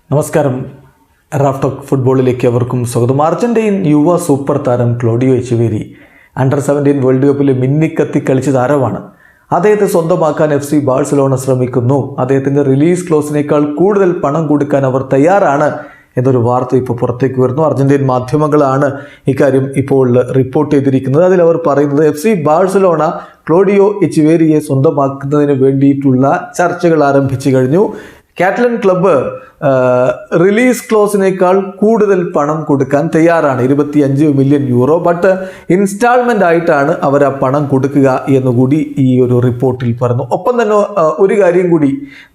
നമസ്കാരം. റാഫ്ടോക്ക് ഫുട്ബോളിലേക്ക് അവർക്കും സ്വാഗതം. അർജന്റീൻ യുവ സൂപ്പർ താരം ക്ലോഡിയോ എച്ചുവേരി അണ്ടർ-17 വേൾഡ് കപ്പിൽ മിന്നിക്കത്തി കളിച്ച താരമാണ്. അദ്ദേഹത്തെ സ്വന്തമാക്കാൻ FC ബാഴ്സലോണ ശ്രമിക്കുന്നു. അദ്ദേഹത്തിൻ്റെ റിലീസ് ക്ലോസിനേക്കാൾ കൂടുതൽ പണം കൊടുക്കാൻ അവർ തയ്യാറാണ് എന്നൊരു വാർത്ത ഇപ്പോൾ പുറത്തേക്ക് വരുന്നു. അർജന്റീൻ മാധ്യമങ്ങളാണ് ഇക്കാര്യം ഇപ്പോൾ റിപ്പോർട്ട് ചെയ്തിരിക്കുന്നത്. അതിലവർ പറയുന്നത് FC ബാഴ്സലോണ ക്ലോഡിയോ എച്ചുവേരിയെ സ്വന്തമാക്കുന്നതിന് വേണ്ടിയിട്ടുള്ള ചർച്ചകൾ ആരംഭിച്ചു കഴിഞ്ഞു. കാറ്റലൻ ക്ലബ്ബ് റിലീസ് ക്ലോസിനേക്കാൾ കൂടുതൽ പണം കൊടുക്കാൻ തയ്യാറാണ്, 25 മില്യൺ യൂറോ. ബട്ട് ഇൻസ്റ്റാൾമെൻ്റ് ആയിട്ടാണ് അവർ ആ പണം കൊടുക്കുക എന്നുകൂടി ഈ ഒരു റിപ്പോർട്ടിൽ പറഞ്ഞു. ഒപ്പം തന്നെ ഒരു കാര്യം കൂടി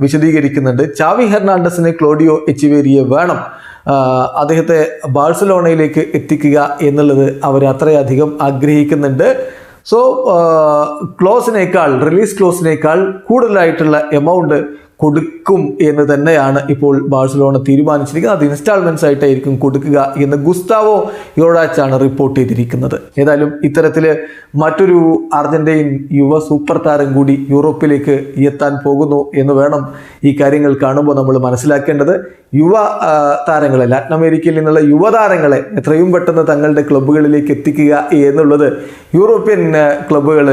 വിശദീകരിക്കുന്നുണ്ട്. ചാവി ഹെർണാണ്ടസിനെ ക്ലോഡിയോ എച്ചുവേരിയെ വേണം, അദ്ദേഹത്തെ ബാഴ്സലോണയിലേക്ക് എത്തിക്കുക എന്നുള്ളത് അവർ അത്രയധികം ആഗ്രഹിക്കുന്നുണ്ട്. സോ റിലീസ് ക്ലോസിനേക്കാൾ കൂടുതലായിട്ടുള്ള എമൗണ്ട് കൊടുക്കും എന്ന് തന്നെയാണ് ഇപ്പോൾ ബാഴ്സലോണ തീരുമാനിച്ചിരിക്കുന്നത്. അത് ഇൻസ്റ്റാൾമെൻറ്റ്സ് ആയിട്ടായിരിക്കും കൊടുക്കുക എന്ന് ഗുസ്താവോ യോഡാച്ചാണ് റിപ്പോർട്ട് ചെയ്തിരിക്കുന്നത്. ഏതായാലും ഇത്തരത്തിൽ മറ്റൊരു അർജന്റീൻ യുവ സൂപ്പർ താരം കൂടി യൂറോപ്പിലേക്ക് എത്താൻ പോകുന്നു എന്ന് വേണം ഈ കാര്യങ്ങൾ കാണുമ്പോൾ നമ്മൾ മനസ്സിലാക്കേണ്ടത്. യുവ താരങ്ങളെ, ലാറ്റിൻ അമേരിക്കയിൽ നിന്നുള്ള യുവതാരങ്ങളെ എത്രയും പെട്ടെന്ന് തങ്ങളുടെ ക്ലബ്ബുകളിലേക്ക് എത്തിക്കുക എന്നുള്ളത് യൂറോപ്യൻ ക്ലബ്ബുകൾ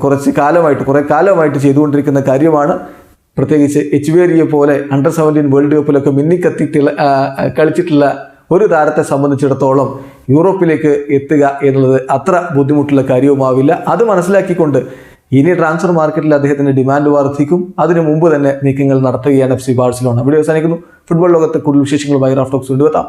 കുറേ കാലമായിട്ട് ചെയ്തുകൊണ്ടിരിക്കുന്ന കാര്യമാണ്. പ്രത്യേകിച്ച് എച്ചുവേരിയെ പോലെ അണ്ടർ-17 വേൾഡ് കപ്പിലൊക്കെ കളിച്ചിട്ടുള്ള ഒരു താരത്തെ സംബന്ധിച്ചിടത്തോളം യൂറോപ്പിലേക്ക് എത്തുക എന്നുള്ളത് അത്ര ബുദ്ധിമുട്ടുള്ള കാര്യവുമാവില്ല. അത് മനസ്സിലാക്കിക്കൊണ്ട് ഇനി ട്രാൻസ്ഫർ മാർക്കറ്റിൽ അദ്ദേഹത്തിൻ്റെ ഡിമാൻഡ് വർദ്ധിക്കും. അതിനു മുമ്പ് തന്നെ നീക്കങ്ങൾ നടത്തുകയാണ് FC ബാഴ്സലോണ. വീഡിയോ അവസാനിക്കുന്നു. ഫുട്ബോൾ ലോകത്തെ കൂടുതൽ വിശേഷങ്ങളുമായി റാഫ്ടോക്സ് കൊണ്ടുവെത്താം.